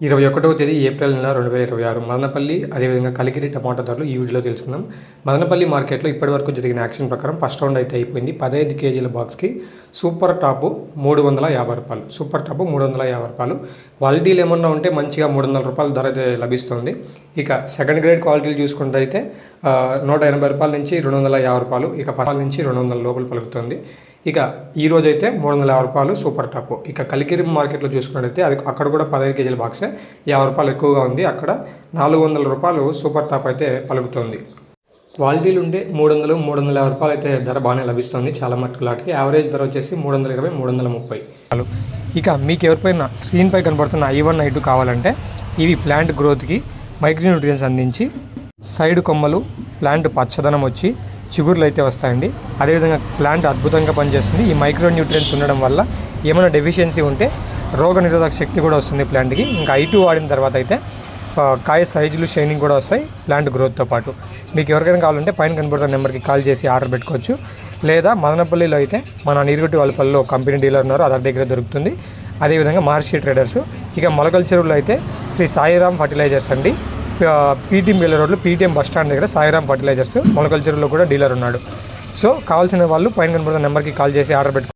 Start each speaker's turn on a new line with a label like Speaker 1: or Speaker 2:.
Speaker 1: 21వ తేదీ ఏప్రిల్ నెల 2026 మదనపల్లి అదేవిధంగా కలికిరి టమాటా ధరలు ఈ వీడియోలో తెలుసుకుందాం. మదనపల్లి మార్కెట్లో ఇప్పటివరకు జరిగిన యాక్షన్ ప్రకారం ఫస్ట్ రౌండ్ అయితే అయిపోయింది. 15 కేజీల బాక్స్కి సూపర్ టాపు రూ. 350. సూపర్ టాపు రూ. 350. క్వాలిటీలు ఏమన్నా ఉంటే మంచిగా రూ. 300 ధర అయితే లభిస్తుంది. ఇక సెకండ్ గ్రేడ్ క్వాలిటీలు చూసుకుంటే అయితే రూ. 180 నుంచి రూ. 250. ఇక ఫస్ట్ నుంచి 200 లోపల పలుకుతుంది. ఇక ఈరోజు అయితే రూ. 350 సూపర్ టాప్. ఇక కలికిరి మార్కెట్లో చూసుకున్నట్టయితే అది అక్కడ కూడా 15 కేజీల బాక్సే రూ. 50 ఎక్కువగా ఉంది. అక్కడ రూ. 400 సూపర్ టాప్ అయితే పలుకుతుంది. క్వాలిటీలు ఉంటే 300, రూ. 350 అయితే ధర బాగానే లభిస్తుంది. చాలా మట్టుకు లాట్కి యావరేజ్ ధర వచ్చేసి 320, 330. ఇక మీకు ఎవరిపైనా స్క్రీన్పై కనబడుతున్న I1, I2 కావాలంటే ఇవి ప్లాంట్ గ్రోత్కి మైక్రో న్యూట్రియన్స్ అందించి సైడ్ కొమ్మలు ప్లాంట్ పచ్చదనం వచ్చి చిగుర్లు అయితే వస్తాయండి. అదేవిధంగా ప్లాంట్ అద్భుతంగా పనిచేస్తుంది. ఈ మైక్రో న్యూట్రియన్స్ ఉండడం వల్ల ఏమైనా డెఫిషియన్సీ ఉంటే రోగ నిరోధక శక్తి కూడా వస్తుంది ప్లాంట్కి. ఇంకా I2 వాడిన తర్వాత అయితే కాయ సైజులు షైనింగ్ కూడా వస్తాయి ప్లాంట్ గ్రోత్తో పాటు. మీకు ఎవరికైనా కావాలంటే పైన కనబడుతున్న నెంబర్కి కాల్ చేసి ఆర్డర్ పెట్టుకోవచ్చు. లేదా మదనపల్లిలో అయితే మన నీరుగొట్టి వాళ్ళపల్లిలో కంపెనీ డీలర్ ఉన్నారు, అదర్ దగ్గర దొరుకుతుంది. అదేవిధంగా మహర్షి ట్రేడర్స్. ఇక మొలకల చెరువులో అయితే శ్రీ సాయిరామ్ ఫర్టిలైజర్స్ అండి, పీటీఎం వేల రోడ్లు పీటీఎం బస్ స్టాండ్ దగ్గర సాయిరామ్ ఫర్టిలైజర్స్ మొలకల చెరువులో కూడా డీలర్ ఉన్నాడు. సో కావాల్సిన వాళ్ళు పైన కనబడుతున్న నెంబర్కి కాల్ చేసి ఆర్డర్ పెట్టుకో.